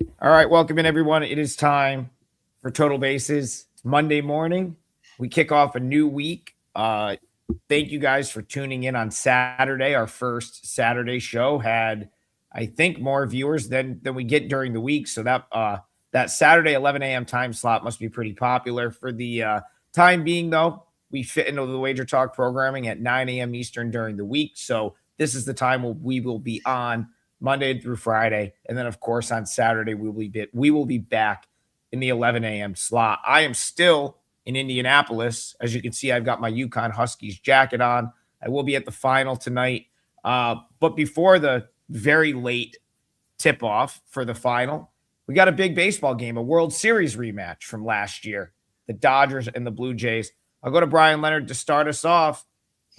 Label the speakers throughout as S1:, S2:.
S1: All right, welcome in everyone. It is time for Total Bases. It's Monday morning. We kick off a new week. Thank you guys for tuning in on Saturday. Our first Saturday show had, I think, more viewers than we get during the week. So that Saturday 11 a.m. time slot must be pretty popular. For the time being, though, we fit into the Wager Talk programming at 9 a.m. Eastern during the week. So this is the time we will be on Monday through Friday. And then, of course, on Saturday, we will be back in the 11 a.m. slot. I am still in Indianapolis. As you can see, I've got my UConn Huskies jacket on. I will be at the final tonight. But before the very late tip-off for the final, we got a big baseball game, a World Series rematch from last year, the Dodgers and the Blue Jays. I'll go to Bryan Leonard to start us off.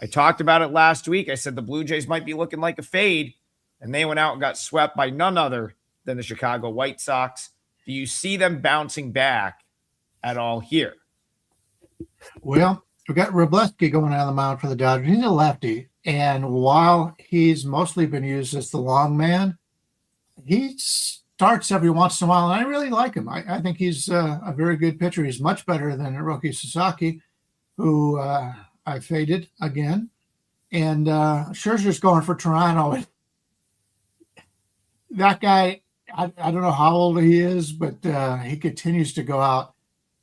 S1: I talked about it last week. I said the Blue Jays might be looking like a fade, and they went out and got swept by none other than the Chicago White Sox. Do you see them bouncing back at all here?
S2: Well, we got Robleski going on the mound for the Dodgers. He's a lefty, and while he's mostly been used as the long man, he starts every once in a while, and I really like him. I think he's a very good pitcher. He's much better than Hiroki Sasaki, who I faded again. And Scherzer's going for Toronto. That guy, I don't know how old he is, but he continues to go out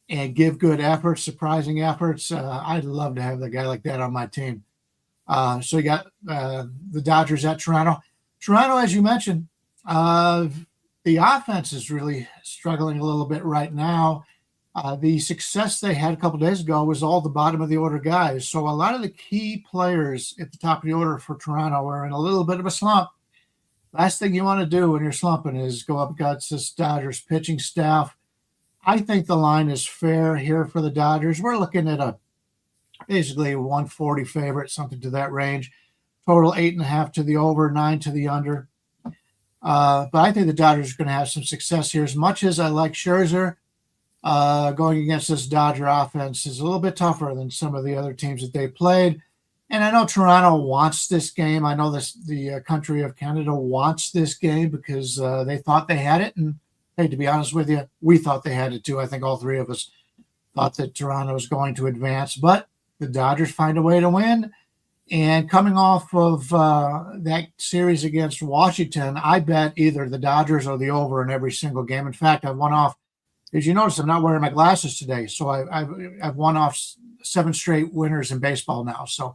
S2: and give good efforts, surprising efforts. I'd love to have a guy like that on my team. So you got the Dodgers at Toronto. Toronto, as you mentioned, the offense is really struggling a little bit right now. The success they had a couple of days ago was all the bottom of the order guys. So a lot of the key players at the top of the order for Toronto are in a little bit of a slump. Last thing you want to do when you're slumping is go up against this Dodgers pitching staff. I think the line is fair here for the Dodgers. We're looking at basically 140 favorite, something to that range. Total 8.5 to the over, 9 to the under. But I think the Dodgers are going to have some success here. As much as I like Scherzer, going against this Dodger offense is a little bit tougher than some of the other teams that they played. And I know Toronto wants this game. I know the country of Canada wants this game because they thought they had it. And hey, to be honest with you, we thought they had it too. I think all three of us thought that Toronto was going to advance. But the Dodgers find a way to win. And coming off of that series against Washington, I bet either the Dodgers or the over in every single game. In fact, I've won off. As you notice, I'm not wearing my glasses today, so I've won off 7 straight winners in baseball now. So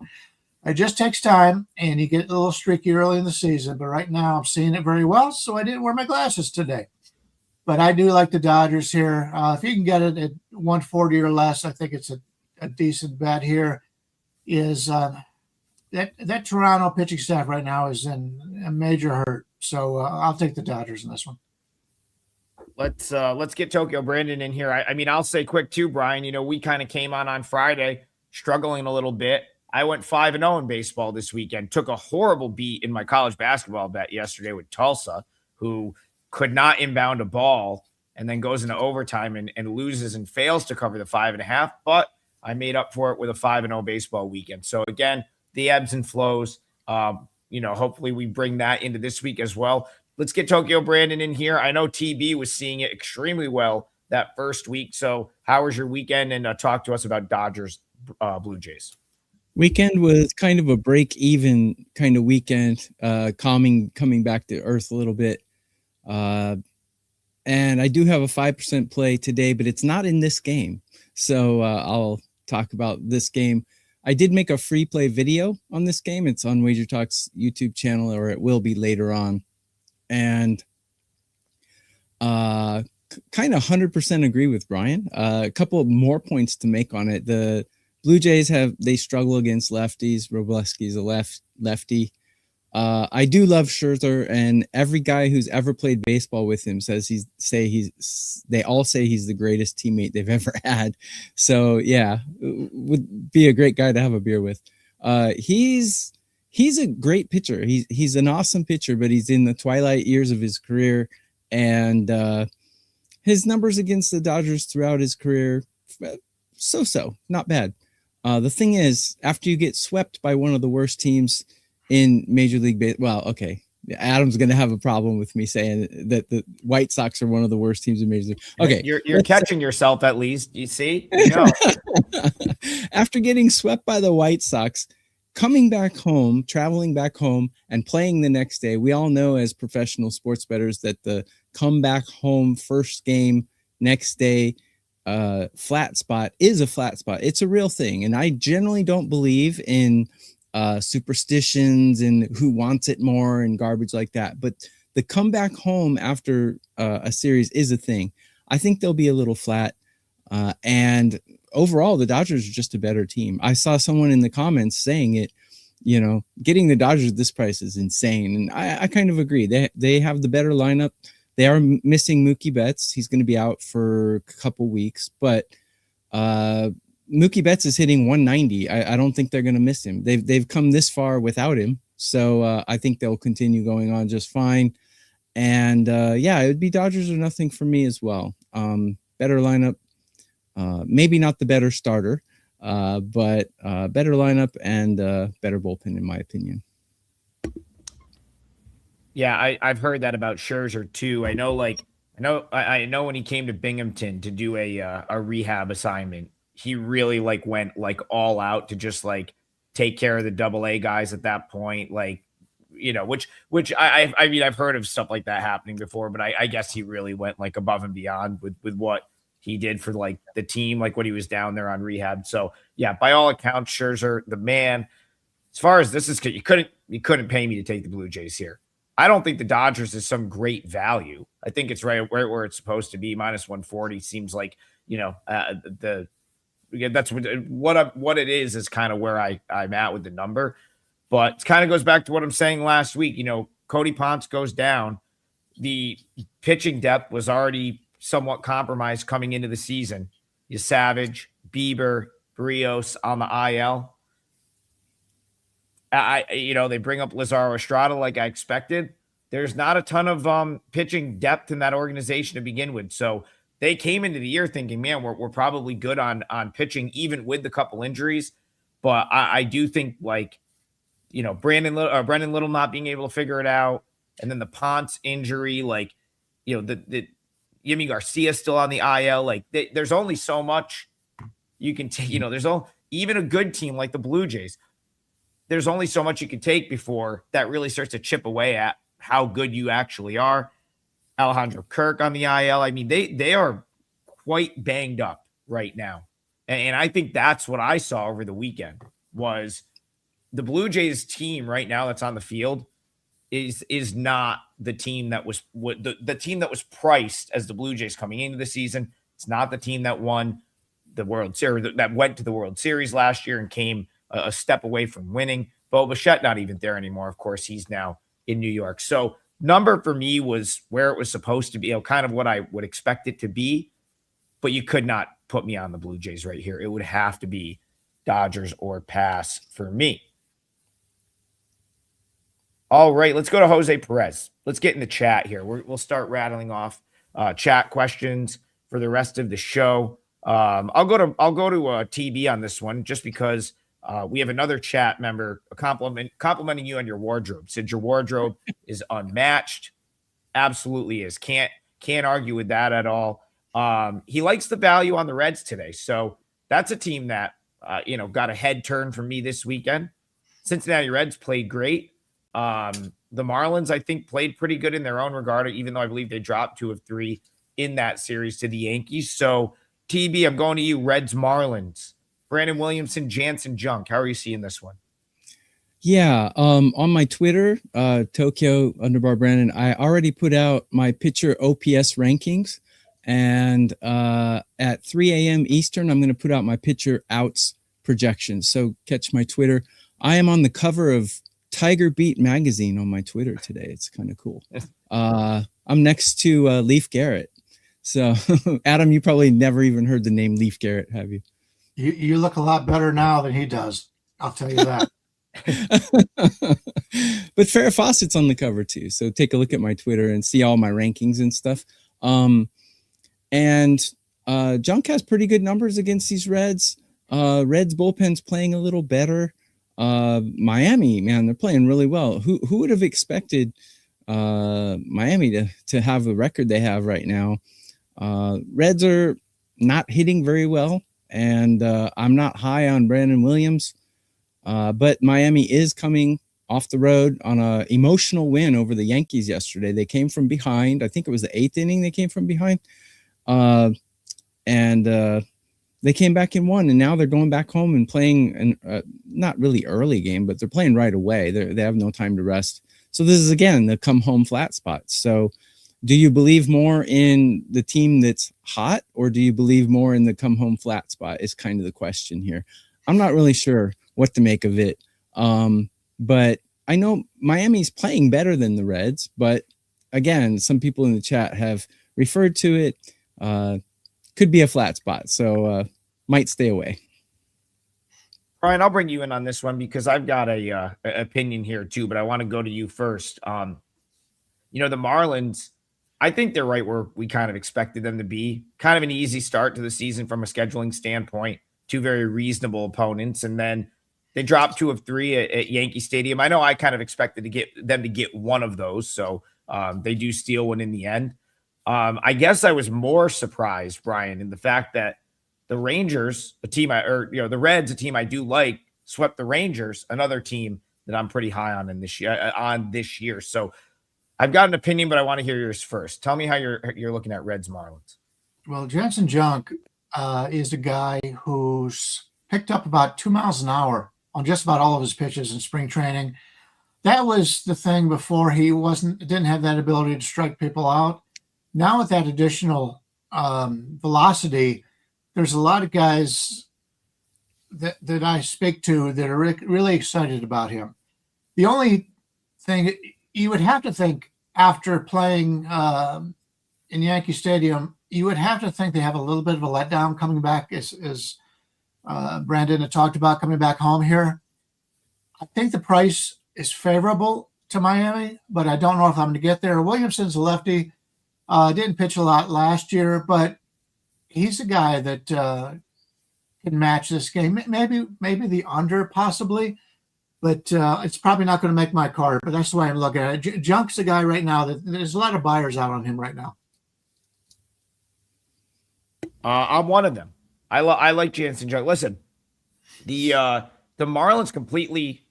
S2: it just takes time, and you get a little streaky early in the season. But right now, I'm seeing it very well, so I didn't wear my glasses today. But I do like the Dodgers here. If you can get it at 140 or less, I think it's a decent bet here. Is that Toronto pitching staff right now is in a major hurt, so I'll take the Dodgers in this one.
S1: Let's get Tokyo Brandon in here. I mean, I'll say quick too, Brian. You know, we kind of came on Friday struggling a little bit. I went 5-0 in baseball this weekend. Took a horrible beat in my college basketball bet yesterday with Tulsa, who could not inbound a ball and then goes into overtime and loses and fails to cover the 5.5. But I made up for it with a 5-0 baseball weekend. So again, the ebbs and flows. Hopefully we bring that into this week as well. Let's get Tokyo Brandon in here. I know TB was seeing it extremely well that first week. So how was your weekend? And talk to us about Dodgers, Blue Jays.
S3: Weekend was kind of a break-even kind of weekend, coming back to earth a little bit. And I do have a 5% play today, but it's not in this game. So I'll talk about this game. I did make a free play video on this game. It's on WagerTalk's YouTube channel, or it will be later on. And kind of 100% agree with Brian. A couple of more points to make on it. The Blue Jays they struggle against lefties. Robleski's a lefty. I do love Scherzer, and every guy who's ever played baseball with him says they all say he's the greatest teammate they've ever had. So yeah, would be a great guy to have a beer with. He's a great pitcher. He's an awesome pitcher, but he's in the twilight years of his career, and his numbers against the Dodgers throughout his career, so not bad. The thing is, after you get swept by one of the worst teams in Major League Baseball, well, okay, Adam's going to have a problem with me saying that the White Sox are one of the worst teams in Major League. Okay,
S1: you're catching yourself at least. You see, you know.
S3: After getting swept by the White Sox, coming back home, traveling back home, and playing the next day. We all know as professional sports bettors that the come back home first game next day flat spot is a flat spot. It's a real thing, and I generally don't believe in superstitions and who wants it more and garbage like that. But the comeback home after a series is a thing. I think they'll be a little flat. And overall, the Dodgers are just a better team. I saw someone in the comments saying it, you know, getting the Dodgers at this price is insane. And I kind of agree. They have the better lineup. They are missing Mookie Betts. He's going to be out for a couple weeks, but Mookie Betts is hitting 190. I don't think they're going to miss him. They've come this far without him. So I think they'll continue going on just fine. And yeah, it would be Dodgers or nothing for me as well. Better lineup. Maybe not the better starter, but better lineup and better bullpen, in my opinion.
S1: Yeah, I've heard that about Scherzer too. I know when he came to Binghamton to do a rehab assignment, he really went all out to just take care of the AA guys at that point. Which I mean, I've heard of stuff like that happening before, but I guess he really went above and beyond with what he did for the team, when he was down there on rehab. So yeah, by all accounts, Scherzer, the man. As far as this is, you couldn't pay me to take the Blue Jays here. I don't think the Dodgers is some great value. I think it's right where it's supposed to be. Minus 140 seems like, that's what it is kind of where I'm at with the number. But it kind of goes back to what I'm saying last week. Cody Ponce goes down. The pitching depth was already somewhat compromised coming into the season. You Savage, Bieber, Barrios on the IL. They bring up Lazaro Estrada like I expected. There's not a ton of pitching depth in that organization to begin with. So they came into the year thinking, man, we're probably good on pitching, even with the couple injuries. But I do think Brendan Little not being able to figure it out, and then the Ponce injury, the Yimi Garcia still on the IL. There's only so much you can take. Even a good team like the Blue Jays, there's only so much you can take before that really starts to chip away at how good you actually are. Alejandro Kirk on the IL. I mean, they are quite banged up right now. And I think that's what I saw over the weekend was the Blue Jays team right now that's on the field is not the team that was the team that was priced as the Blue Jays coming into the season. It's not the team that won the World Series, that went to the World Series last year and came a step away from winning. Bo Bichette not even there anymore. Of course, he's now in New York. So number for me was where it was supposed to be, kind of what I would expect it to be, but you could not put me on the Blue Jays right here. It would have to be Dodgers or pass for me. All right, let's go to Jose Perez. Let's get in the chat here. We'll start rattling off chat questions for the rest of the show. I'll go to TB on this one just because we have another chat member complimenting you on your wardrobe. Said your wardrobe is unmatched. Absolutely is. Can't argue with that at all. He likes the value on the Reds today. So that's a team that, got a head turn from me this weekend. Cincinnati Reds played great. The Marlins, I think, played pretty good in their own regard, even though I believe they dropped 2 of 3 in that series to the Yankees. So TB, I'm going to you. Reds, Marlins. Brandon Williamson, Jansen, Junk. How are you seeing this one?
S3: Yeah, on my Twitter, Tokyo _ Brandon, I already put out my pitcher OPS rankings, and at 3 a.m. Eastern, I'm going to put out my pitcher outs projections. So catch my Twitter. I am on the cover of Tiger Beat magazine on my Twitter today. It's kind of cool. I'm next to Leaf Garrett. So Adam, you probably never even heard the name Leaf Garrett, have you?
S2: You look a lot better now than he does. I'll tell you that.
S3: But Farrah Fawcett's on the cover too. So take a look at my Twitter and see all my rankings and stuff. And Junk has pretty good numbers against these Reds. Reds bullpen's playing a little better. Miami, man, they're playing really well. Who would have expected Miami to have the record they have right now? Reds are not hitting very well, and I'm not high on Brandon Williams, but Miami is coming off the road on an emotional win over the Yankees yesterday. They came from behind. I think it was the 8th inning they came from behind, and they came back and won, and now they're going back home and playing an not really early game, but they're playing right away. They have no time to rest. So this is, again, the come home flat spot. So do you believe more in the team that's hot, or do you believe more in the come home flat spot is kind of the question here. I'm not really sure what to make of it. But I know Miami's playing better than the Reds, but again, some people in the chat have referred to it. Could be a flat spot. So might stay away.
S1: Bryan, I'll bring you in on this one because I've got a opinion here too, but I want to go to you first. The Marlins, I think they're right where we kind of expected them to be. Kind of an easy start to the season from a scheduling standpoint. 2 very reasonable opponents, and then they dropped 2 of 3 at Yankee Stadium. I know I kind of expected them to get one of those, so they do steal one in the end. I guess I was more surprised, Bryan, in the fact that the Rangers, the Reds, a team I do like, swept the Rangers, another team that I'm pretty high on this year. So I've got an opinion, but I want to hear yours first. Tell me how you're looking at Reds Marlins.
S2: Well, Jansen Junk is a guy who's picked up about 2 miles an hour on just about all of his pitches in spring training. That was the thing before he didn't have that ability to strike people out. Now with that additional velocity, there's a lot of guys that I speak to that are really excited about him. The only thing you would have to think after playing in Yankee Stadium, you would have to think they have a little bit of a letdown coming back, as Brandon had talked about, coming back home here. I think the price is favorable to Miami, but I don't know if I'm going to get there. Williamson's a lefty. Didn't pitch a lot last year, but he's a guy that can match this game. Maybe the under possibly, but it's probably not going to make my card. But that's the way I'm looking at it. Junk's a guy right now that there's a lot of buyers out on him right now.
S1: I'm one of them. I like Jansen Junk. Listen, the Marlins completely.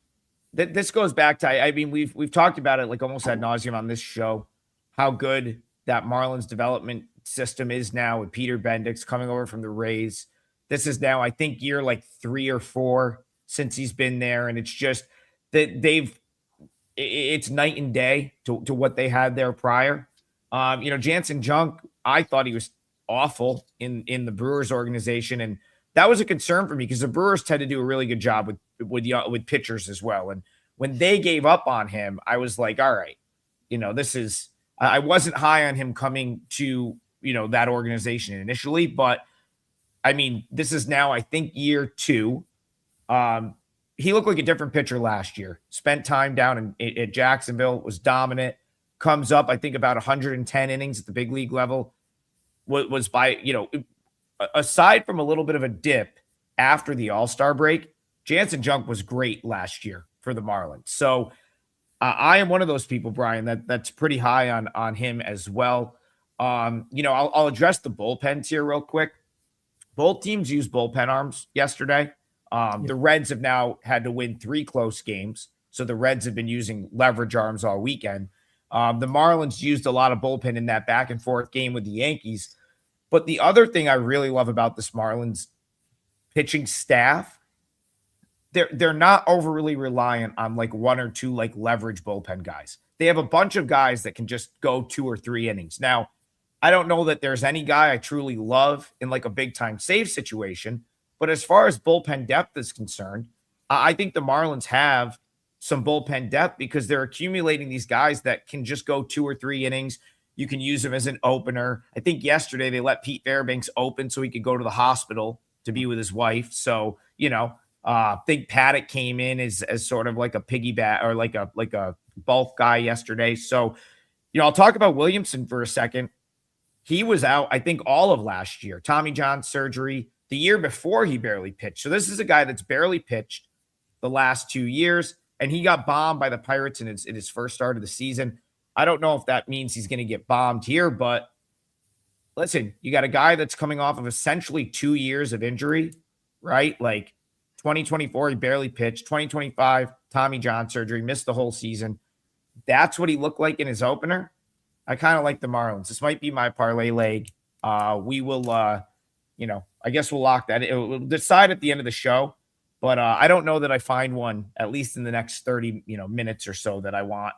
S1: This goes back to. I mean, we've talked about it like almost ad nauseum on this show. How good that Marlins development system is now with Peter Bendix coming over from the Rays. This is now, I think, year like 3 or 4 since he's been there. And it's just that it's night and day to what they had there prior. Jansen Junk, I thought he was awful in the Brewers organization. And that was a concern for me because the Brewers tend to do a really good job with pitchers as well. And when they gave up on him, I was like, all right, I wasn't high on him coming to, that organization initially, but I mean, this is now, I think, year 2. He looked like a different pitcher last year. Spent time down at Jacksonville, was dominant, comes up, I think, about 110 innings at the big league level. Was by, aside from a little bit of a dip after the All-Star break, Jansen Junk was great last year for the Marlins. So I am one of those people, Bryan, that's pretty high on him as well. I'll address the bullpens here real quick. Both teams used bullpen arms yesterday. The Reds have now had to win 3 close games. So the Reds have been using leverage arms all weekend. The Marlins used a lot of bullpen in that back and forth game with the Yankees. But the other thing I really love about this Marlins pitching staff, they're not overly reliant on like 1 or 2 like leverage bullpen guys. They have a bunch of guys that can just go 2 or 3 innings. Now, I don't know that there's any guy I truly love in like a big time save situation, but as far as bullpen depth is concerned, I think the Marlins have some bullpen depth because they're accumulating these guys that can just go 2 or 3 innings. You can use them as an opener. I think yesterday they let Pete Fairbanks open so he could go to the hospital to be with his wife. So, I think Paddock came in as sort of like a piggyback or like a bulk guy yesterday. So, I'll talk about Williamson for a second. He was out, I think, all of last year. Tommy John surgery. The year before, he barely pitched. So this is a guy that's barely pitched, the last 2 years, and he got bombed by the Pirates in his first start of the season. I don't know if that means he's going to get bombed here, but listen, you got a guy that's coming off of essentially 2 years of injury, right? Like 2024, he barely pitched. 2025, Tommy John surgery, missed the whole season. That's what he looked like in his opener. I kind of like the Marlins. This might be my parlay leg. We will, I guess we'll lock that. We'll decide at the end of the show, but I don't know that I find one, at least in the next 30 minutes or so, that I want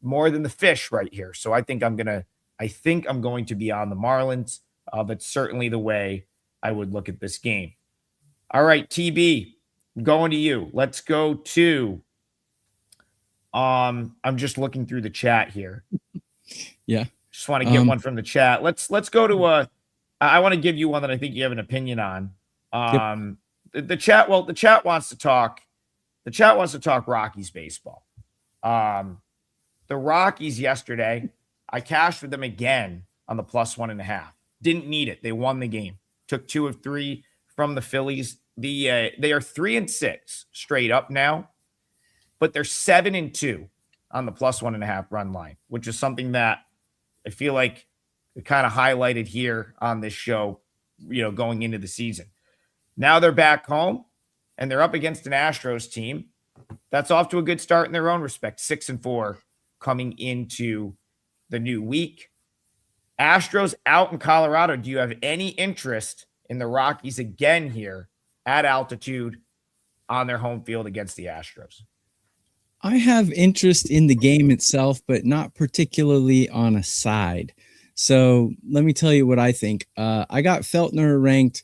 S1: more than the fish right here. So I think I'm going to be on the Marlins. That's certainly the way I would look at this game. All right, TB, going to you. Let's go to, I'm just looking through the chat here.
S3: Yeah.
S1: Just want to get one from the chat. Let's go to I want to give you one that I think you have an opinion on. The chat wants to talk Rockies baseball. The Rockies yesterday, I cashed with them again on the +1.5. Didn't need it. They won the game. Took 2 of 3 from the Phillies. They are 3-6 straight up now, but they're 7-2 on the +1.5 run line, which is something that I feel like we kind of highlighted here on this show, going into the season. Now they're back home and they're up against an Astros team that's off to a good start in their own respect, 6-4 coming into the new week. Astros out in Colorado. Do you have any interest in the Rockies again here at altitude on their home field against the Astros?
S3: I have interest in the game itself, but not particularly on a side. So let me tell you what I think. I got Feltner ranked.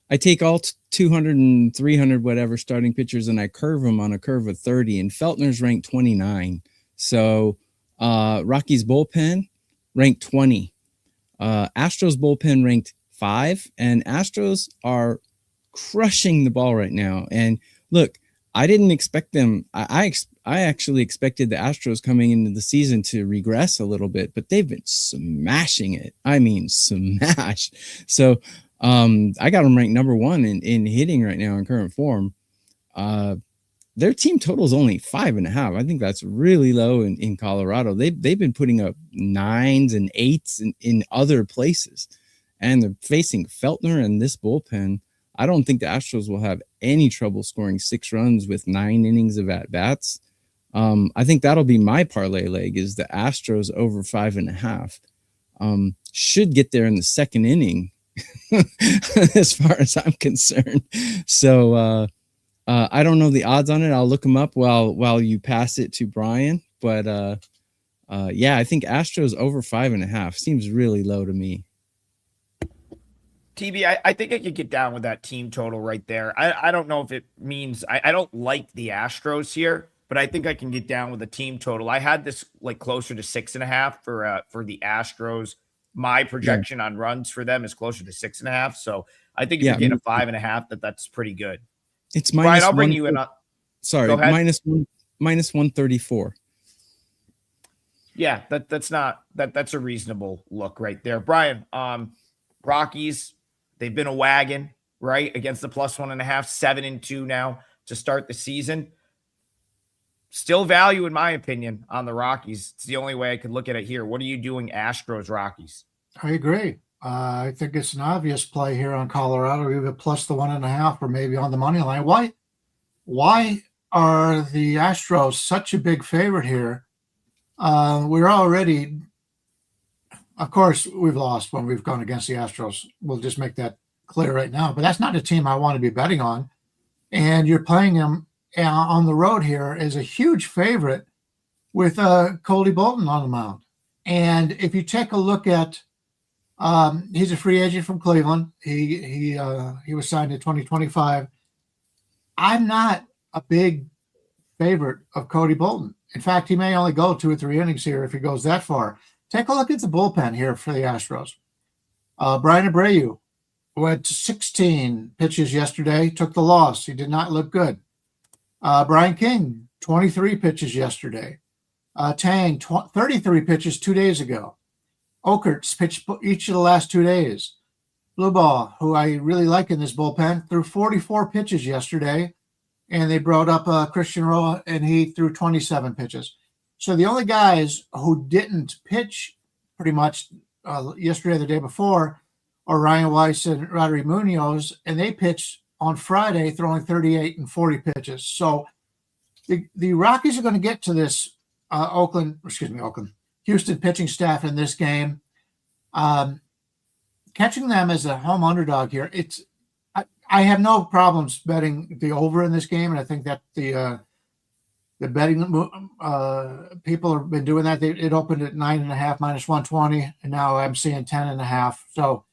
S3: I take all 200 and 300, whatever starting pitchers, and I curve them on a curve of 30, and Feltner's ranked 29. So Rockies bullpen ranked 20. Astros bullpen ranked 5, and Astros are crushing the ball right now. And look, I didn't expect them. I actually expected the Astros coming into the season to regress a little bit, but they've been smashing it. I mean, smash. So I got them ranked number 1 in hitting right now in current form. Their team total is only 5.5. I think that's really low in Colorado. They've been putting up 9s and 8s in other places, and they're facing Feltner and this bullpen. I don't think the Astros will have any trouble scoring 6 runs with 9 innings of at-bats. I think that'll be my parlay leg, is the Astros over 5.5. Should get there in the second inning as far as I'm concerned. So I don't know the odds on it. I'll look them up while you pass it to Brian. But yeah, I think Astros over 5.5 seems really low to me.
S1: TB, I think I could get down with that team total right there. I don't know if it means I don't like the Astros here, but I think I can get down with the team total. I had this like closer to 6.5 for the Astros. My projection on runs for them is closer to 6.5. So I think if you're getting a 5.5, that's pretty good.
S3: It's
S1: Brian,
S3: minus
S1: I'll bring
S3: one,
S1: you in.
S3: Sorry, minus 134.
S1: Yeah, that's a reasonable look right there. Brian, Rockies, they've been a wagon, right? Against the +1.5, 7-2 now to start the season. Still value, in my opinion, on the Rockies. It's the only way I could look at it here. What are you doing, Astros, Rockies?
S2: I agree. I think it's an obvious play here on Colorado, either plus the 1.5 or maybe on the money line. Why are the Astros such a big favorite here? We're already, of course, we've lost when we've gone against the Astros. We'll just make that clear right now. But that's not a team I want to be betting on. And you're playing them on the road here as a huge favorite with Cody Bolton on the mound. And if you take a look at, he's a free agent from Cleveland. He was signed in 2025. I'm not a big favorite of Cody Bolton. In fact, he may only go 2 or 3 innings here if he goes that far. Take a look at the bullpen here for the Astros. Bryan Abreu went 16 pitches yesterday, took the loss. He did not look good. Brian King, 23 pitches yesterday. Tang, 33 pitches 2 days ago. Okert's pitched each of the last 2 days. Blue Ball, who I really like in this bullpen, threw 44 pitches yesterday. and they brought up Christian Roa, and he threw 27 pitches. So the only guys who didn't pitch pretty much yesterday or the day before are Ryan Weiss and Rodri Munoz, and they pitched on Friday throwing 38 and 40 pitches. So the Rockies are going to get to this Houston pitching staff in this game. Catching them as a home underdog here, I have no problems betting the over in this game, and I think that the betting people have been doing that. It opened at 9.5 minus 120, and now I'm seeing 10.5. So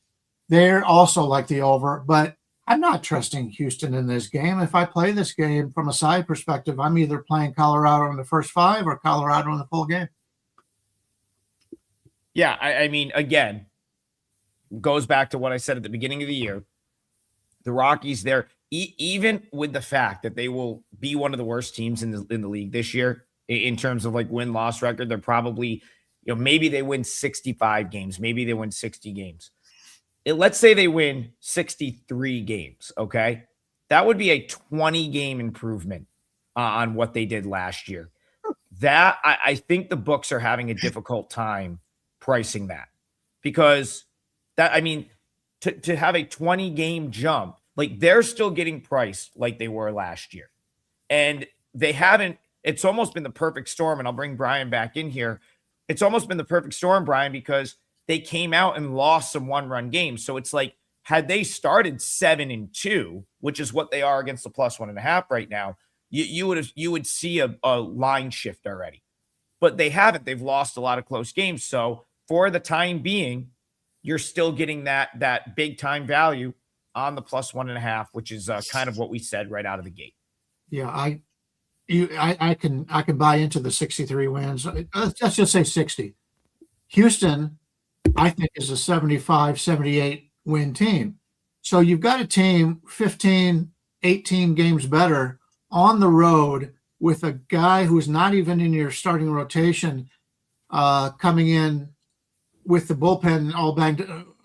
S2: they're also like the over, but I'm not trusting Houston in this game. If I play this game from a side perspective, I'm either playing Colorado in the first 5 or Colorado in the full game.
S1: Yeah, I mean, again, goes back to what I said at the beginning of the year. The Rockies, they're even with the fact that they will be one of the worst teams in the league this year in terms of like win-loss record. They're probably, maybe they win 65 games, maybe they win 60 games. Let's say they win 63 games, okay? That would be a 20-game improvement on what they did last year. That I think the books are having a difficult time pricing that, because that, I mean, to have a 20-game jump, like they're still getting priced like they were last year. And they haven't, it's almost been the perfect storm. And I'll bring Brian back in here. It's almost been the perfect storm, Brian, because they came out and lost some one-run games. So it's like, had they started 7-2, which is what they are against the +1.5 right now, you would see a line shift already. But they haven't. They've lost a lot of close games. So for the time being, you're still getting that big time value on the +1.5, which is kind of what we said right out of the gate.
S2: Yeah, I can buy into the 63 wins. Let's just say 60. Houston, I think, is a 75, 78 win team. So you've got a team 15, 18 games better on the road with a guy who's not even in your starting rotation coming in with the bullpen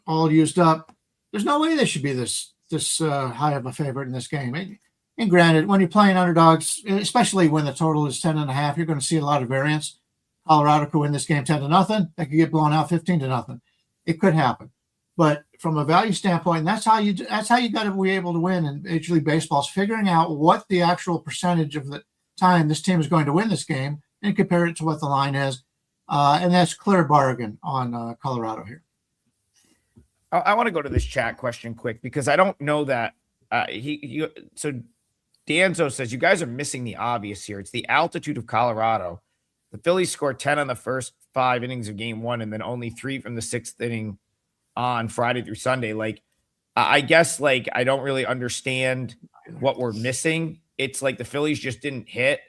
S2: all used up. There's no way they should be this high of a favorite in this game. And granted, when you're playing underdogs, especially when the total is 10.5, you're going to see a lot of variance. Colorado could win this game 10-0. They could get blown out 15-0. It could happen. But from a value standpoint, that's how you got to be able to win in Major League Baseball, is figuring out what the actual percentage of the time this team is going to win this game and compare it to what the line is. And that's clear bargain on Colorado here.
S1: I want to go to this chat question quick, because I don't know that so Danzo says, you guys are missing the obvious here. It's the altitude of Colorado. The Phillies scored 10 on the first 5 innings of game 1, and then only 3 from the 6th inning on Friday through Sunday. Like, I guess, like, I don't really understand what we're missing. It's like the Phillies just didn't hit.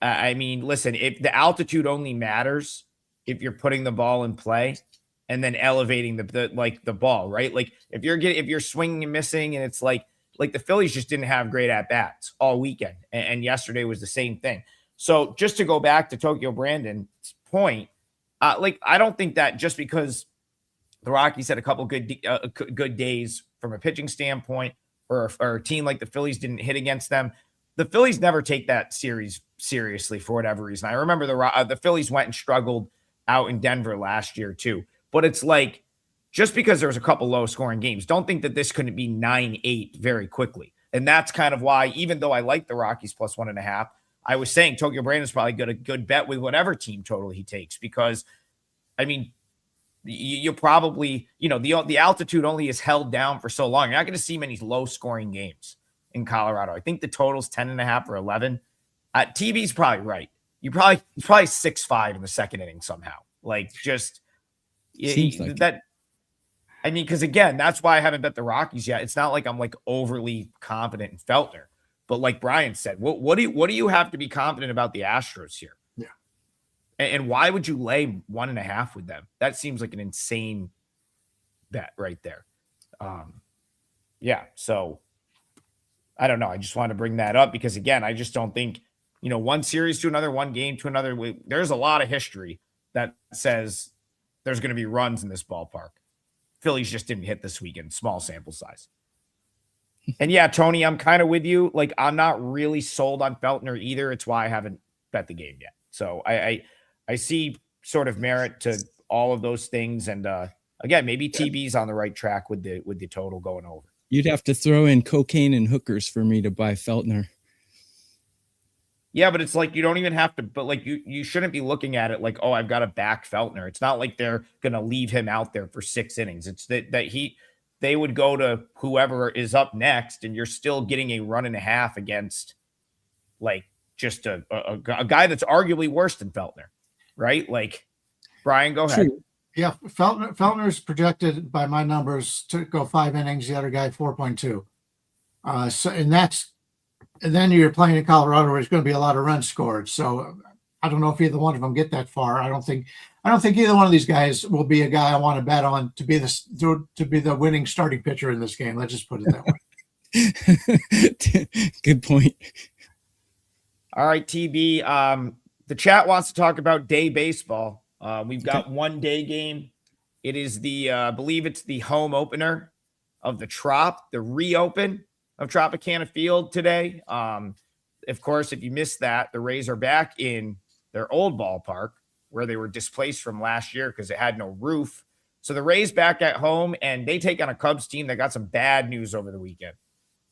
S1: I mean, listen, if the altitude only matters if you're putting the ball in play and then elevating the ball, right? Like if you're swinging and missing, and it's like the Phillies just didn't have great at bats all weekend, and yesterday was the same thing. So just to go back to Tokyo Brandon's point, I don't think that just because the Rockies had a couple good days from a pitching standpoint, or a team like the Phillies didn't hit against them, the Phillies never take that series seriously for whatever reason. I remember the Phillies went and struggled out in Denver last year too. But it's like, just because there was a couple low scoring games, don't think that this couldn't be 9-8 very quickly. And that's kind of why, even though I like the Rockies +1.5, I was saying Tokyo Brandon's probably got a good bet with whatever team total he takes, because I mean, you probably, the altitude only is held down for so long. You're not going to see many low scoring games in Colorado. I think the total's 10.5 or 11. TB's probably right. It's probably 6-5 in the second inning somehow. Like, just
S3: Seems like
S1: that. I mean, because again, that's why I haven't bet the Rockies yet. It's not like I'm like overly confident in Feltner, but like Brian said, what do you have to be confident about the Astros here?
S2: Yeah.
S1: And why would you lay 1.5 with them? That seems like an insane bet right there. Yeah. So I don't know. I just want to bring that up because, again, I just don't think, one series to another, one game to another. There's a lot of history that says there's going to be runs in this ballpark. Phillies just didn't hit this weekend. Small sample size. And yeah, Tony, I'm kind of with you. Like, I'm not really sold on Feltner either. It's why I haven't bet the game yet. So I see sort of merit to all of those things. And again, maybe TB's on the right track with the total going over.
S3: You'd have to throw in cocaine and hookers for me to buy Feltner.
S1: Yeah, but it's like you don't even have to, but like you shouldn't be looking at it like, oh, I've got to back Feltner. It's not like they're gonna leave him out there for 6 innings. It's that they would go to whoever is up next, and you're still getting a run and a half against like just a guy that's arguably worse than Feltner, right? Like, Brian, go ahead.
S2: True. Yeah, Feltner is projected by my numbers to go 5 innings. The other guy 4.2. And then you're playing in Colorado, where there's going to be a lot of runs scored. So I don't know if either one of them get that far. I don't think either one of these guys will be a guy I want to bet on to be the winning starting pitcher in this game. Let's just put it that way.
S3: Good point.
S1: All right, TB. The chat wants to talk about day baseball. We've got one day game. It is I believe it's the home opener of the Trop, the reopen of Tropicana Field today. Of course, if you missed that, the Rays are back in their old ballpark where they were displaced from last year because it had no roof. So the Rays back at home, and they take on a Cubs team that got some bad news over the weekend.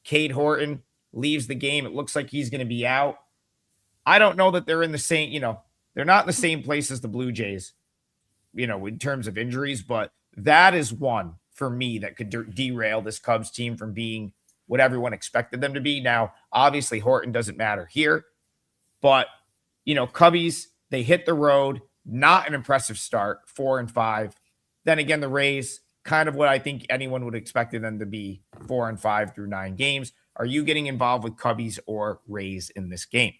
S1: Cade Horton leaves the game. It looks like he's going to be out. I don't know that they're in the same, they're not in the same place as the Blue Jays, in terms of injuries, but that is one for me that could derail this Cubs team from being what everyone expected them to be. Now, obviously, Horton doesn't matter here, but, Cubbies, they hit the road, not an impressive start, 4-5. Then again, the Rays, kind of what I think anyone would expect them to be, 4-5 through 9 games. Are you getting involved with Cubbies or Rays in this game?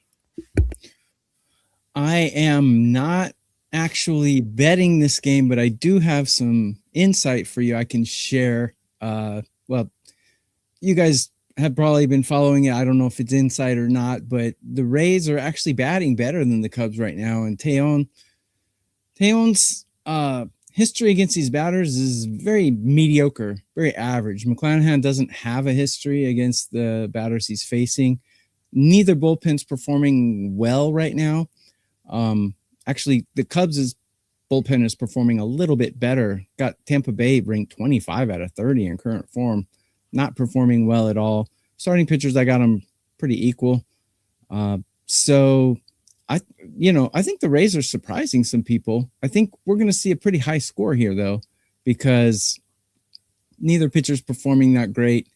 S3: I am not actually betting this game, but I do have some insight for you I can share. You guys have probably been following it. I don't know if it's insight or not, but the Rays are actually batting better than the Cubs right now. And Teon's history against these batters is very mediocre, very average. McClanahan doesn't have a history against the batters he's facing. Neither bullpen's performing well right now. Actually, the Cubs' bullpen is performing a little bit better. Got Tampa Bay ranked 25 out of 30 in current form. Not performing well at all. Starting pitchers, I got them pretty equal. So I think the Rays are surprising some people. I think we're going to see a pretty high score here, though, because neither pitcher's performing that great.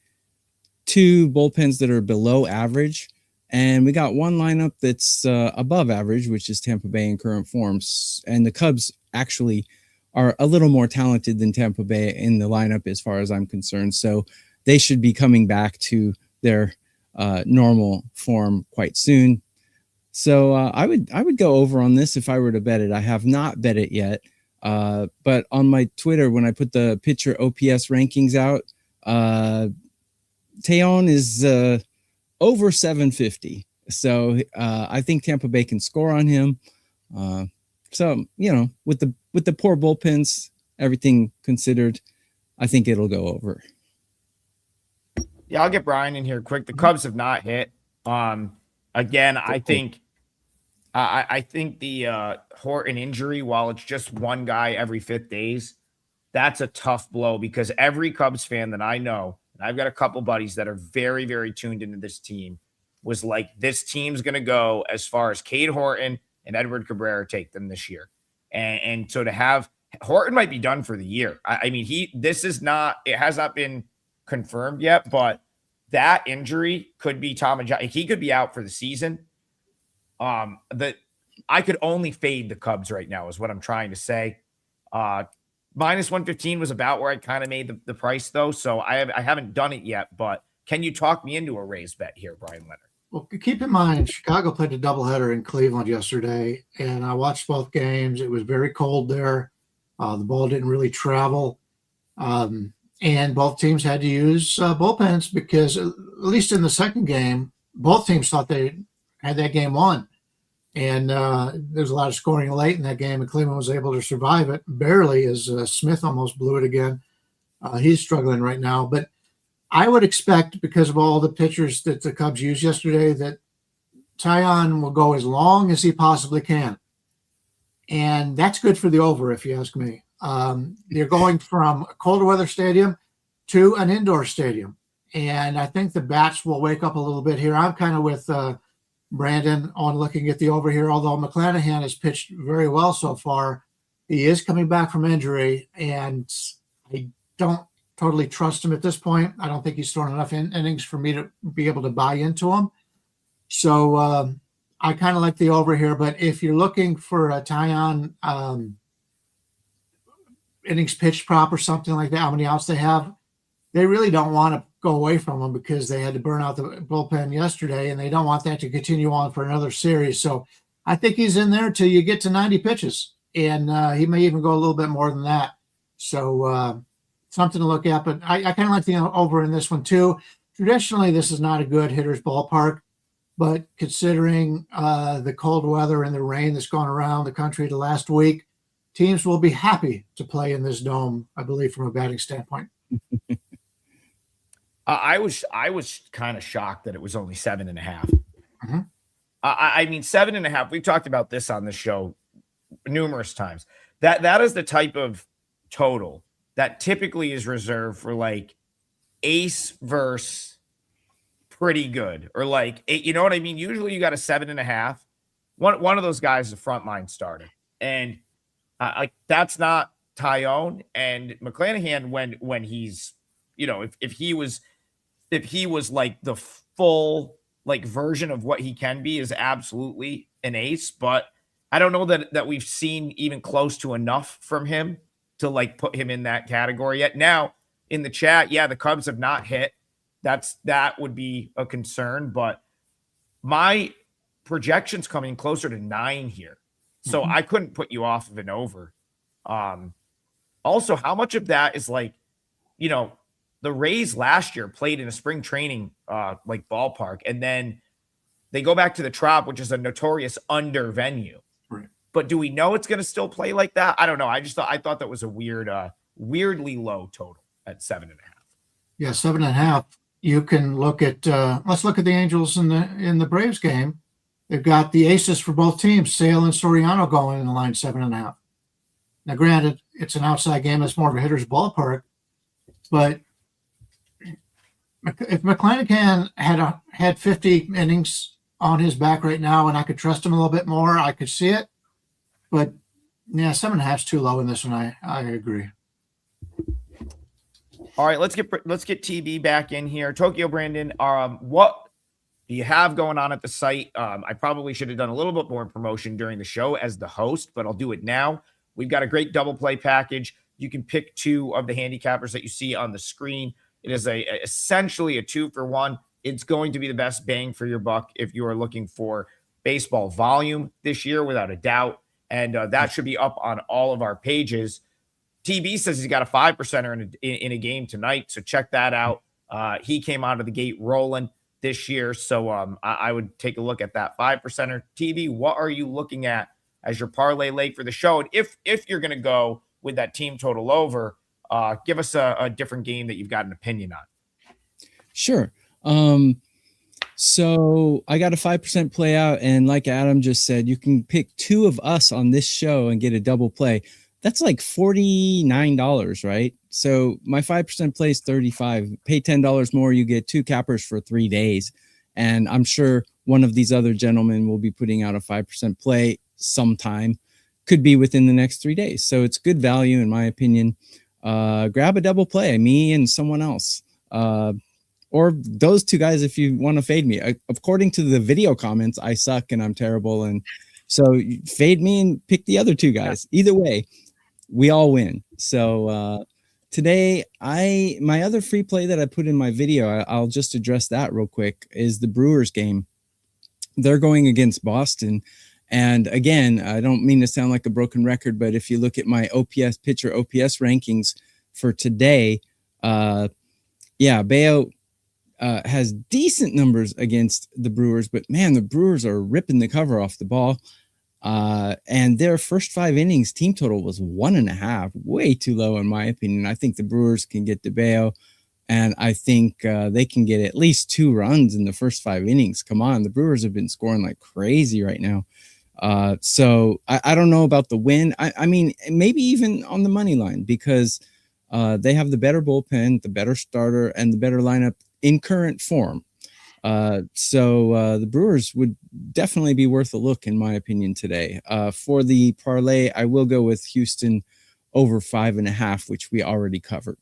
S3: 2 bullpens that are below average. And we got one lineup that's above average, which is Tampa Bay in current forms. And the Cubs actually are a little more talented than Tampa Bay in the lineup as far as I'm concerned. So they should be coming back to their normal form quite soon. So I would go over on this if I were to bet it. I have not bet it yet. But on my Twitter, when I put the pitcher OPS rankings out, Teon is over 750. So I think Tampa Bay can score on him. So, with the poor bullpens, everything considered, I think it'll go over.
S1: Yeah, I'll get Brian in here quick. The Cubs have not hit. Again, I think the Horton injury, while it's just one guy every 5 days, that's a tough blow because every Cubs fan that I know, and I've got a couple buddies that are very, very tuned into this team, was like, this team's going to go as far as Cade Horton and Edward Cabrera take them this year. And so to have Horton might be done for the year. I mean, it has not been confirmed yet, but that injury could be Tommy John. He could be out for the season. That I could only fade the Cubs right now is what I'm trying to say. Minus 115 was about where I kind of made the price though. So I haven't done it yet, but can you talk me into a Rays bet here, Bryan Leonard?
S2: Well, keep in mind, Chicago played a doubleheader in Cleveland yesterday, and I watched both games. It was very cold there. The ball didn't really travel. And both teams had to use bullpens because, at least in the second game, both teams thought they had that game won. And there's a lot of scoring late in that game, and Cleveland was able to survive it barely as Smith almost blew it again. He's struggling right now. But I would expect, because of all the pitchers that the Cubs used yesterday, that Taillon will go as long as he possibly can. And that's good for the over, if you ask me. They're going from a colder weather stadium to an indoor stadium. And I think the bats will wake up a little bit here. I'm kind of with Brandon on looking at the over here, although McClanahan has pitched very well so far. He is coming back from injury, and I don't totally trust him at this point. I don't think he's thrown enough innings for me to be able to buy into him. So I kind of like the over here. But if you're looking for a Taillon innings pitched prop or something like that, how many outs they have, they really don't want to go away from him because they had to burn out the bullpen yesterday, and they don't want that to continue on for another series. So I think he's in there till you get to 90 pitches, and he may even go a little bit more than that. So something to look at, but I kind of like the over in this one too. Traditionally, this is not a good hitter's ballpark, but considering the cold weather and the rain that's gone around the country the last week, teams will be happy to play in this dome, I believe, from a batting standpoint.
S1: I was kind of shocked that it was only 7.5. Mm-hmm. I mean, 7.5. We've talked about this on the show numerous times. That is the type of total that typically is reserved for like ace versus pretty good, or like, you know what I mean? Usually you got a 7.5. One of those guys is a frontline starter, and like that's not Taillon. And McClanahan, when he's, you know, if he was like the full like version of what he can be, is absolutely an ace. But I don't know that we've seen even close to enough from him to like put him in that category yet. Now in the chat, yeah, the Cubs have not hit. That would be a concern, but my projection's coming closer to 9 here. So I couldn't put you off of an over. Also, how much of that is like, you know, the Rays last year played in a spring training like ballpark, and then they go back to the Trop, which is a notorious under venue. Right. But do we know it's going to still play like that? I don't know. I thought that was a weirdly low total at 7.5.
S2: Yeah, 7.5. You can look at let's look at the Angels in the Braves game. They've got the aces for both teams, Sale and Soriano, going in the line 7.5. Now, granted, it's an outside game. It's more of a hitter's ballpark, but if McClanahan had 50 innings on his back right now, and I could trust him a little bit more, I could see it. But yeah, 7.5 is too low in this one. I agree.
S1: All right, let's get TB back in here. Tokyo Brandon, what do you have going on at the site? I probably should have done a little bit more promotion during the show as the host, but I'll do it now. We've got a great double play package. You can pick 2 of the handicappers that you see on the screen. It is essentially a 2-for-1. It's going to be the best bang for your buck if you are looking for baseball volume this year, without a doubt. And that should be up on all of our pages. TB says he's got a 5%er in a game tonight, so check that out. He came out of the gate rolling this year, so I would take a look at that 5%er. TB, what are you looking at as your parlay leg for the show? And if you're going to go with that team total over, give us a different game that you've got an opinion on.
S3: Sure. So I got a 5% play out, and like Adam just said, you can pick 2 of us on this show and get a double play. That's like $49, right? So my 5% play is $35. Pay $10 more, you get 2 cappers for 3 days. And I'm sure one of these other gentlemen will be putting out a 5% play sometime. Could be within the next 3 days. So it's good value, in my opinion. Grab a double play, me and someone else. Or those 2 guys if you want to fade me. According to the video comments, I suck and I'm terrible. And so fade me and pick the other 2 guys. Either way, we all win. So today, my other free play that I put in my video, I'll just address that real quick, is the Brewers game. They're going against Boston. And again, I don't mean to sound like a broken record, but if you look at my pitcher OPS rankings for today, Bayo has decent numbers against the Brewers, but man, the Brewers are ripping the cover off the ball. And their first 5 innings team total was 1.5, way too low in my opinion. I think the Brewers can get to Bayo. And I think they can get at least 2 runs in the first 5 innings. Come on, the Brewers have been scoring like crazy right now. So I don't know about the win. I mean, maybe even on the money line, because they have the better bullpen, the better starter, and the better lineup in current form. So the Brewers would definitely be worth a look, in my opinion, today. For the parlay, I will go with Houston over 5.5, which we already covered.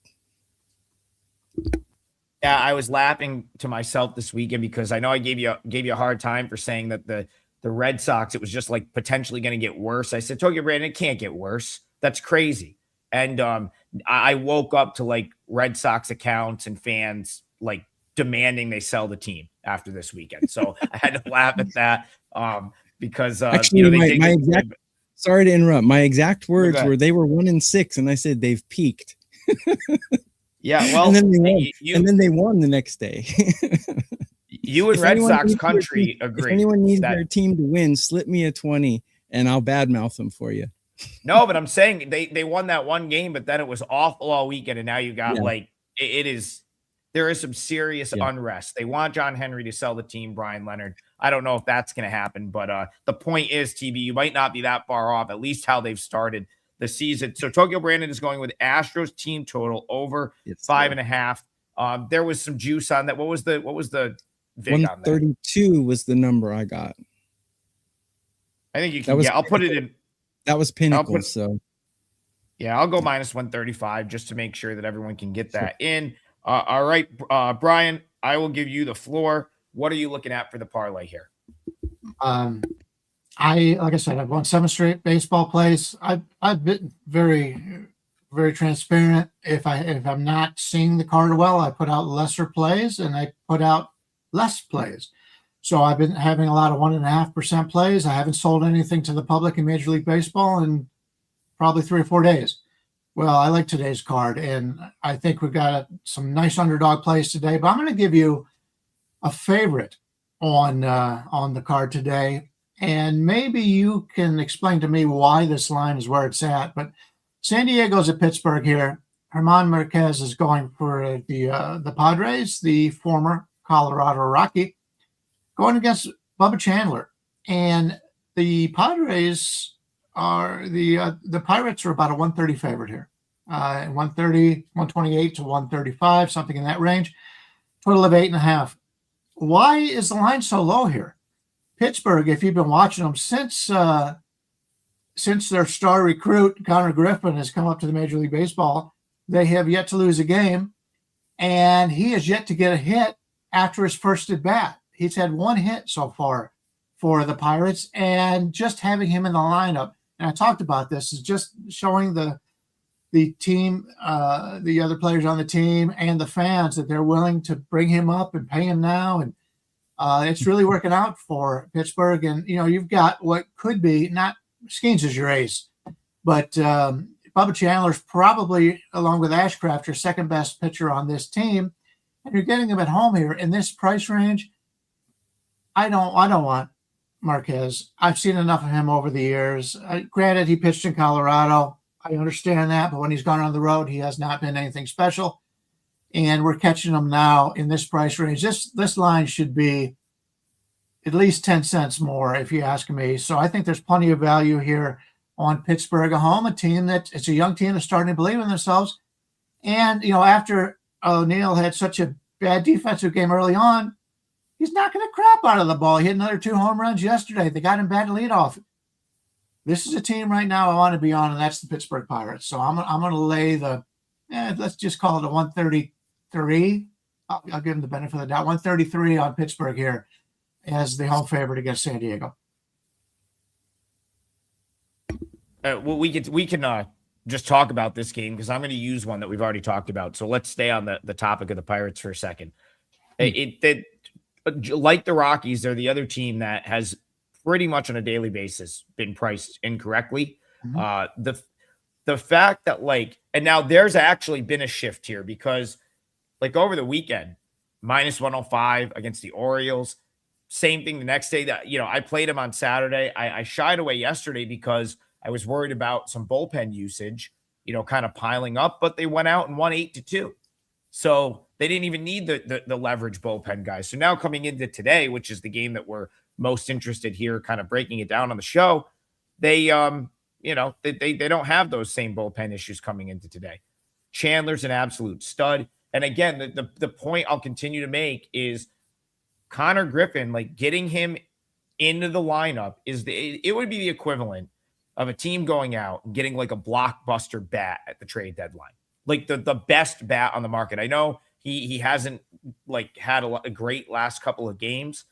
S1: Yeah, I was laughing to myself this weekend because I know I gave you a hard time for saying that the Red Sox, it was just like potentially going to get worse. I said, Tokyo Brandon, it can't get worse. That's crazy. And I woke up to like Red Sox accounts and fans like demanding they sell the team after this weekend. So I had to laugh at that because
S3: Actually,
S1: they
S3: sorry to interrupt. My exact words were they were 1-6, and I said they've peaked.
S1: Yeah, well,
S3: and then they won the next day.
S1: You and Red Sox country agree.
S3: If anyone needs their team to win, slip me a 20, and I'll badmouth them for you.
S1: No, but I'm saying they won that one game, but then it was awful all weekend, and now you got there is some serious unrest. They want John Henry to sell the team, Bryan Leonard. I don't know if that's going to happen, but the point is, TB, you might not be that far off, at least how they've started the season. So Tokyo Brandon is going with Astros team total over 5.5. There was some juice on that. What was the vig on that?
S3: 132 was the number I got.
S1: I think you can. I'll put it in.
S3: That was Pinnacle.
S1: I'll go minus 135 just to make sure that everyone can get that in. All right, Brian, I will give you the floor. What are you looking at for the parlay here?
S2: Like I said, I've won 7 straight baseball plays. I've been very, very transparent. If I'm not seeing the card well, I put out lesser plays and I put out less plays. So I've been having a lot of 1.5% plays. I haven't sold anything to the public in Major League Baseball in probably 3 or 4 days. Well, I like today's card, and I think we've got some nice underdog plays today. But I'm going to give you a favorite on the card today, and maybe you can explain to me why this line is where it's at. But San Diego's at Pittsburgh here. German Marquez is going for the Padres, the former Colorado Rocky, going against Bubba Chandler, and the Padres are the Pirates are about a 130 favorite here. 130, 128 to 135, something in that range. Total of 8.5. Why is the line so low here? Pittsburgh, if you've been watching them since their star recruit Connor Griffin has come up to the Major League Baseball, they have yet to lose a game, and he has yet to get a hit after his first at bat. He's had 1 hit so far for the Pirates, and just having him in the lineup, and I talked about this, is just showing the team, the other players on the team and the fans that they're willing to bring him up and pay him now. And it's really working out for Pittsburgh. And, you've got what could be, not Skeens is your ace, but Bubba Chandler's probably, along with Ashcraft, your second best pitcher on this team. And you're getting him at home here in this price range. I don't want Marquez. I've seen enough of him over the years. Granted, he pitched in Colorado. I understand that, but when he's gone on the road, he has not been anything special. And we're catching him now in this price range. This line should be at least 10 cents more, if you ask me. So I think there's plenty of value here on Pittsburgh at home, a team it's a young team that's starting to believe in themselves. And, after O'Neill had such a bad defensive game early on, he's knocking the crap out of the ball. He hit another 2 home runs yesterday. They got him bad to lead off. This is a team right now I want to be on, and that's the Pittsburgh Pirates. So I'm going to lay let's just call it a 133. I'll give them the benefit of the doubt. 133 on Pittsburgh here as the home favorite against San Diego.
S1: Well, we can just talk about this game because I'm going to use one that we've already talked about. So let's stay on the topic of the Pirates for a second. Like the Rockies, they're the other team that has pretty much on a daily basis been priced incorrectly. Mm-hmm. The fact that and now there's actually been a shift here because over the weekend, minus 105 against the Orioles, same thing the next day that, I played him on Saturday. I shied away yesterday because I was worried about some bullpen usage, kind of piling up, but they went out and won 8-2. So They didn't even need the leverage bullpen guys. So now coming into today, which is the game that we're most interested here, kind of breaking it down on the show, they they don't have those same bullpen issues coming into today. Chandler's an absolute stud. And again, the point I'll continue to make is Connor Griffin, like getting him into the lineup it would be the equivalent of a team going out and getting like a blockbuster bat at the trade deadline, like the best bat on the market. I know he hasn't like had a great last couple of games,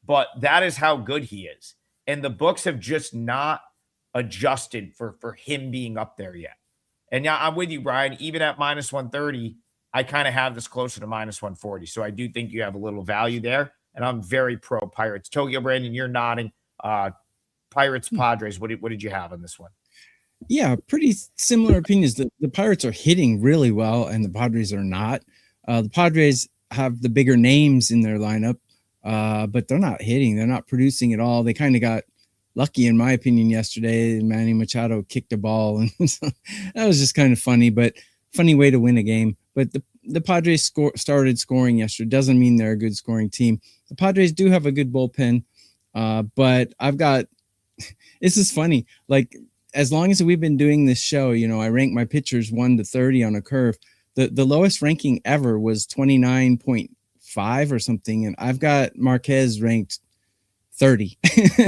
S1: but that is how good he is. And the books have just not adjusted for him being up there yet. And yeah, I'm with you, Brian. Even at minus 130, I kind of have this closer to minus 140. So I do think you have a little value there. And I'm very pro Pirates. Tokyo, Brandon, you're nodding. Pirates, Padres. What did you have on this one?
S3: Yeah, pretty similar opinions. The Pirates are hitting really well, and the Padres are not. The Padres have the bigger names in their lineup, but they're not hitting. They're not producing at all. They kind of got lucky, in my opinion, yesterday. Manny Machado kicked a ball, and so that was just kind of funny, but funny way to win a game. But the Padres started scoring yesterday. Doesn't mean they're a good scoring team. The Padres do have a good bullpen, but I've got – this is funny. Like, as long as we've been doing this show, I rank my pitchers 1 to 30 on a curve. The lowest ranking ever was 29.5 or something, and I've got Marquez ranked 30.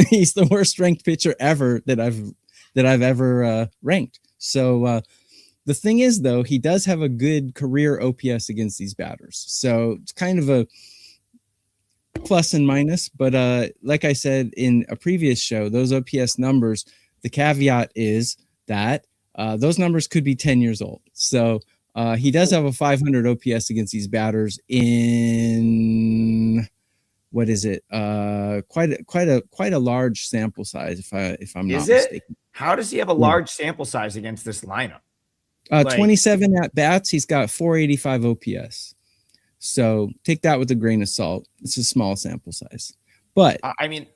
S3: He's the worst ranked pitcher ever that I've ever ranked. So the thing is, though, he does have a good career OPS against these batters. So it's kind of a plus and minus. But like I said in a previous show, those OPS numbers, the caveat is that those numbers could be 10 years old. So he does have a 500 OPS against these batters in what is it? Quite a large sample size, if I'm not mistaken.
S1: How does he have a large sample size against this lineup?
S3: 27 at bats. He's got 485 OPS. So take that with a grain of salt. It's a small sample size, but
S1: I mean,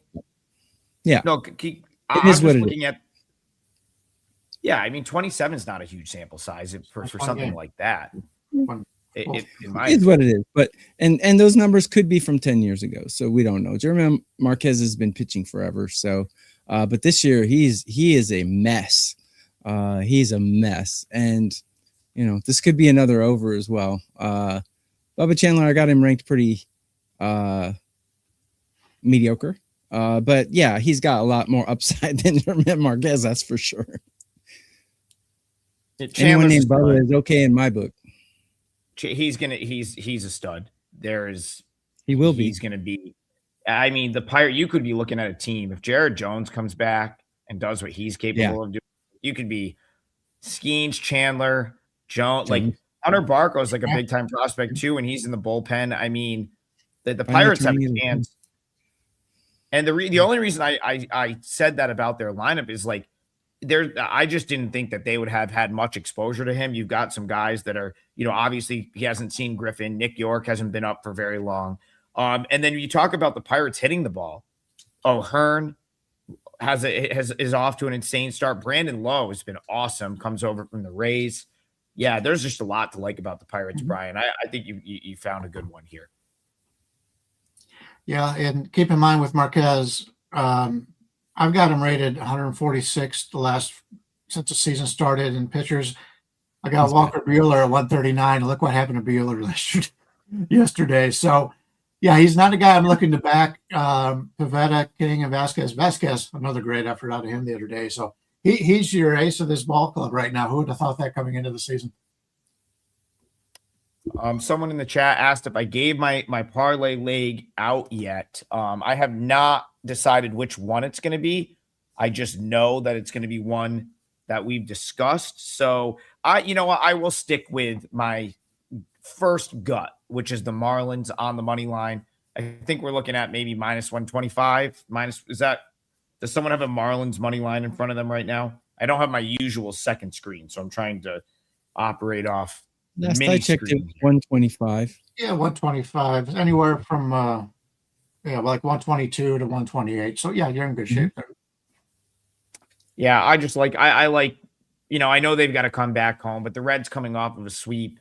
S3: yeah,
S1: no,
S3: it is what it is.
S1: Yeah, I mean, 27 is not a huge sample size for something like that. It
S3: is what it is. But and those numbers could be from 10 years ago, so we don't know. Jeremy Marquez has been pitching forever, so but this year he is a mess. He's a mess, and this could be another over as well. Bubba Chandler, I got him ranked pretty mediocre, but yeah, he's got a lot more upside than Jeremy Marquez, that's for sure. Anyone named Bubba is okay in my book.
S1: He's a stud.
S3: He will be.
S1: He's gonna be. I mean, the Pirate. You could be looking at a team if Jared Jones comes back and does what he's capable of doing. You could be Skeens, Chandler, Jones. Like Hunter Barco is like a big time prospect too, and he's in the bullpen. I mean, the Pirates have a chance. And the only reason I said that about their lineup is like I just didn't think that they would have had much exposure to him. You've got some guys that are, obviously he hasn't seen Griffin. Nick York hasn't been up for very long. And then you talk about the Pirates hitting the ball. Oh, Hearn is off to an insane start. Brandon Lowe has been awesome. Comes over from the Rays. Yeah, there's just a lot to like about the Pirates, Brian. I think you found a good one here.
S2: Yeah, and keep in mind with Marquez, I've got him rated 146 since the season started in pitchers. I got Walker Buehler at 139. Look what happened to Buehler yesterday. So, yeah, he's not a guy I'm looking to back. Pivetta, King, and Vasquez. Vasquez, another great effort out of him the other day. So he's your ace of this ball club right now. Who would have thought that coming into the season?
S1: Someone in the chat asked if I gave my parlay leg out yet. I have not decided which one it's going to be. I just know that it's going to be one that we've discussed. So I will stick with my first gut, which is the Marlins on the money line. I think we're looking at maybe minus 125. Does someone have a Marlins money line in front of them right now? I don't have my usual second screen, so I'm trying to operate off.
S3: Last I checked, it was 125.
S2: Yeah, 125. Anywhere from like 122 to 128. So yeah, you're in good shape there.
S1: Yeah, I just like I like, I know they've got to come back home, but the Reds coming off of a sweep,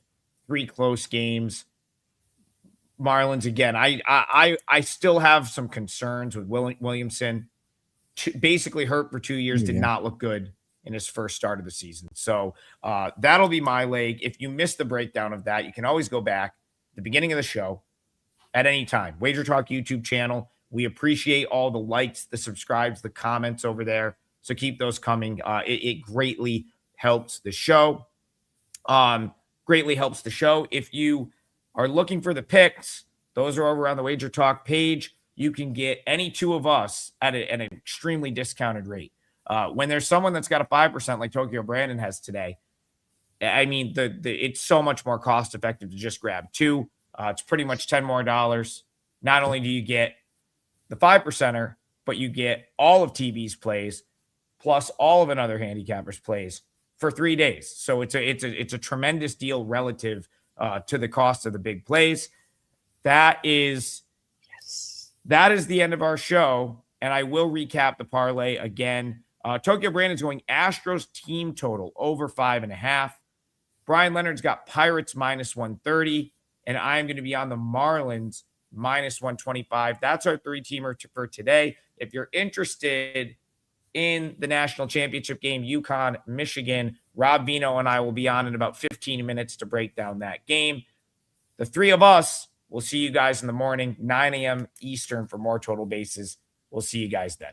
S1: 3 close games. Marlins again. I still have some concerns with Williamson. Basically hurt for 2 years, did not look good in his first start of the season. So that'll be my leg. If you missed the breakdown of that, you can always go back at the beginning of the show at any time. WagerTalk YouTube channel. We appreciate all the likes, the subscribes, the comments over there. So keep those coming. It greatly helps the show. Greatly helps the show. If you are looking for the picks, those are over on the WagerTalk page. You can get any two of us at an extremely discounted rate. When there's someone that's got a 5% like Tokyo Brandon has today, I mean, it's so much more cost effective to just grab two. It's pretty much $10 more. Not only do you get the 5%er, but you get all of TB's plays plus all of another handicapper's plays for 3 days. So it's a tremendous deal relative to the cost of the big plays. That is the end of our show, and I will recap the parlay again. Tokyo Brandon's going Astros team total over 5.5. Bryan Leonard's got Pirates minus 130, and I'm going to be on the Marlins minus 125. That's our 3-teamer for today. If you're interested in the national championship game, UConn, Michigan, Rob Vino and I will be on in about 15 minutes to break down that game. The three of us will see you guys in the morning, 9 a.m. Eastern for more total bases. We'll see you guys then.